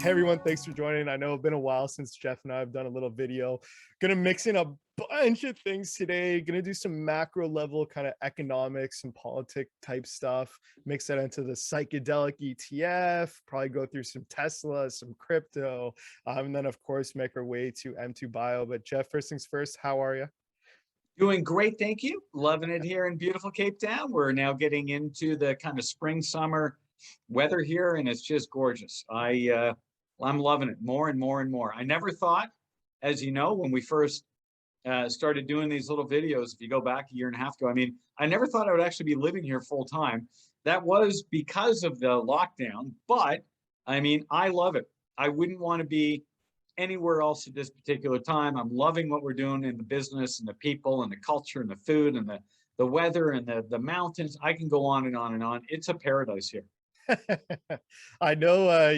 Hey everyone, thanks for joining. I know it's been a while since Jeff and I have done a little video. Gonna mix in a bunch of things today. Gonna do some macro level kind of economics and politic type stuff. Mix that into the psychedelic ETF. Probably go through some Tesla, some crypto, and then of course make our way to M2Bio. But Jeff, first things first, how are you? Doing great, thank you. Loving it here in beautiful Cape Town. We're now getting into the kind of spring, summer weather here, and it's just gorgeous. I'm loving it more and more and more. I never thought, as you know, when we first started doing these little videos, if you go back a year and a half ago, I never thought I would actually be living here full time. That was because of the lockdown, but I love it. I wouldn't want to be anywhere else at this particular time. I'm loving what we're doing in the business and the people and the culture and the food and the weather and the mountains. I can go on and on and on. It's a paradise here. I know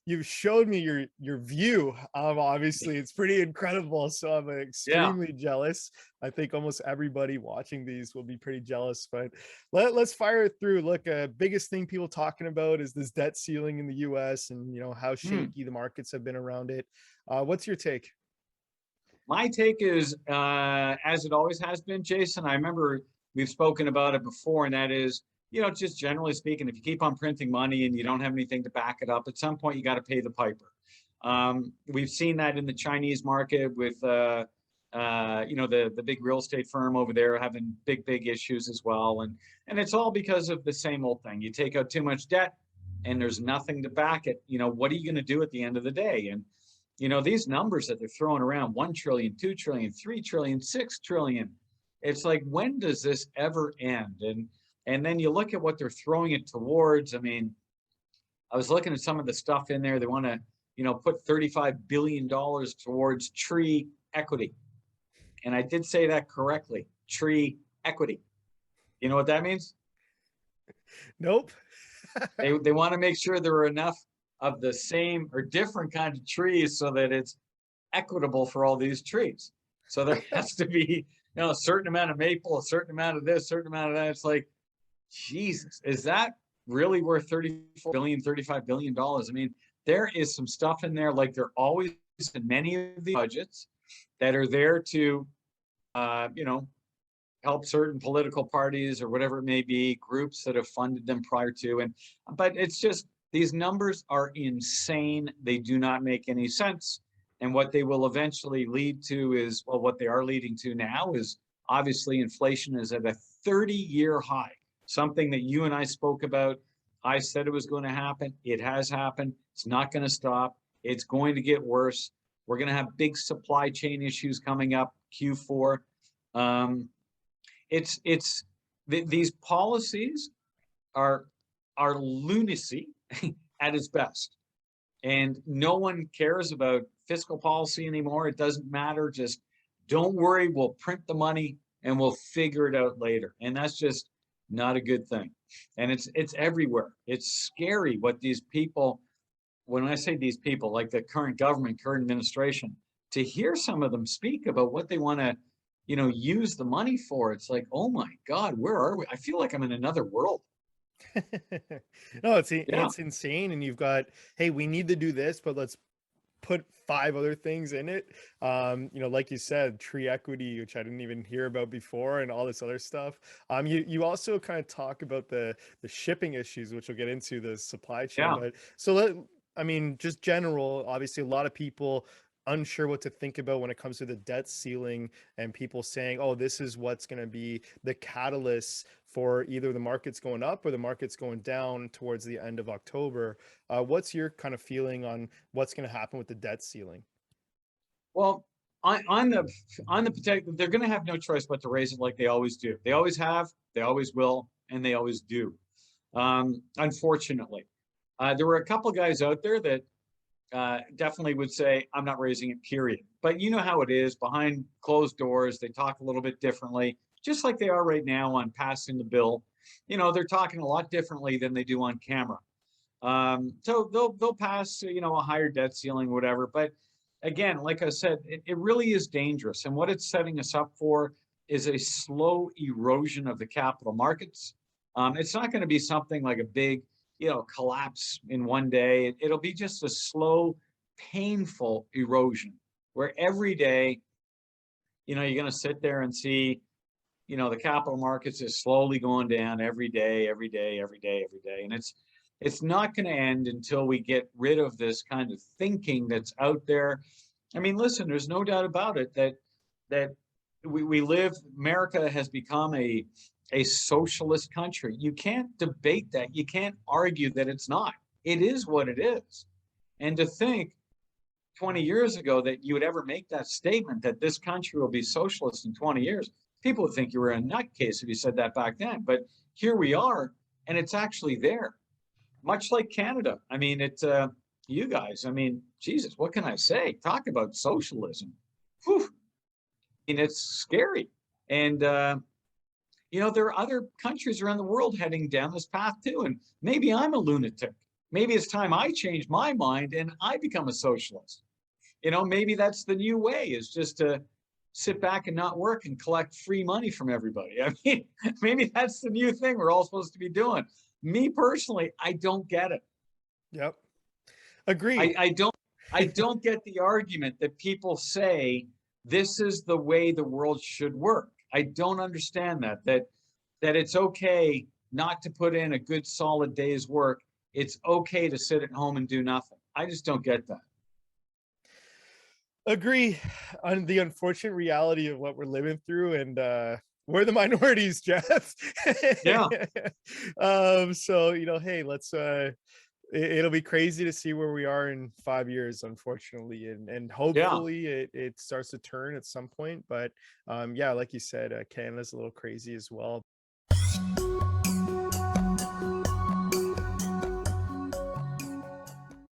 you've showed me your view. Obviously it's pretty incredible, so I'm extremely jealous. I think almost everybody watching these will be pretty jealous, but let's fire it through. Look, biggest thing people talking about is this debt ceiling in the US and how shaky the markets have been around it. What's your take? My take is as it always has been, Jason. I remember we've spoken about it before, and that is, just generally speaking, if you keep on printing money and you don't have anything to back it up, at some point you got to pay the piper. We've seen that in the Chinese market with, the big real estate firm over there having big issues as well. And it's all because of the same old thing. You take out too much debt and there's nothing to back it. What are you going to do at the end of the day? And, these numbers that they're throwing around, 1 trillion, 2 trillion, 3 trillion, 6 trillion. It's like, when does this ever end? And then you look at what they're throwing it towards. I was looking at some of the stuff in there. They want to, put $35 billion towards tree equity. And I did say that correctly, tree equity. You know what that means? Nope. They want to make sure there are enough of the same or different kind of trees so that it's equitable for all these trees. So there has to be, a certain amount of maple, a certain amount of this, a certain amount of that. It's like, Jesus, is that really worth $34 billion, $35 billion? There is some stuff in there, like there always is in many of the budgets that are there to, help certain political parties or whatever it may be, groups that have funded them prior to. But it's just, these numbers are insane. They do not make any sense. And what they will eventually lead to is, well, what they are leading to now is obviously inflation is at a 30-year high. Something that you and I spoke about. I said it was going to happen. It has happened. It's not going to stop. It's going to get worse. We're going to have big supply chain issues coming up Q4. These policies are lunacy at its best. And no one cares about fiscal policy anymore. It doesn't matter. Just don't worry. We'll print the money and we'll figure it out later. And that's just not a good thing. And it's everywhere. It's scary what these people, when I say these people, like the current government, current administration, to hear some of them speak about what they want to, use the money for. It's like, oh my God, where are we? I feel like I'm in another world. No, it's insane. And you've got, hey, we need to do this, but let's put 5 other things in it. Like you said, tree equity, which I didn't even hear about before, and all this other stuff. You also kind of talk about the shipping issues, which we'll get into, the supply chain. But so just general, obviously a lot of people unsure what to think about when it comes to the debt ceiling, and people saying, oh, this is what's going to be the catalyst for either the market's going up or the market's going down towards the end of October. What's your kind of feeling on what's going to happen with the debt ceiling? Well, on the potential, they're going to have no choice but to raise it like they always do. They always have, they always will, and they always do. Unfortunately, there were a couple guys out there that definitely would say, I'm not raising it, period. But you know how it is behind closed doors. They talk a little bit differently, just like they are right now on passing the bill. They're talking a lot differently than they do on camera. So they'll pass, a higher debt ceiling, whatever. But again, like I said, it really is dangerous. And what it's setting us up for is a slow erosion of the capital markets. It's not going to be something like a big collapse in one day. It'll be just a slow, painful erosion where every day, you're going to sit there and see, the capital markets is slowly going down every day, every day, every day, every day. And it's not going to end until we get rid of this kind of thinking that's out there. I mean, listen, there's no doubt about it that we live, America has become a socialist country. You can't debate that. You can't argue that it's not. It is what it is. And to think 20 years ago that you would ever make that statement that this country will be socialist in 20 years, people would think you were a nutcase if you said that back then. But here we are, and it's actually there, much like Canada. I mean, you guys, I mean, Jesus, what can I say? Talk about socialism. Whew. I mean, it's scary. And, there are other countries around the world heading down this path too. And maybe I'm a lunatic. Maybe it's time I change my mind and I become a socialist. Maybe that's the new way, is just to sit back and not work and collect free money from everybody. I mean, maybe that's the new thing we're all supposed to be doing. Me personally, I don't get it. Yep. Agreed. I don't get the argument that people say this is the way the world should work. I don't understand that it's okay not to put in a good solid day's work. It's okay to sit at home and do nothing. I just don't get that. Agree on the unfortunate reality of what we're living through, and we're the minorities, Jeff. Yeah. So hey, let's it'll be crazy to see where we are in 5 years, unfortunately, and hopefully it starts to turn at some point. But yeah, like you said, Canada's a little crazy as well.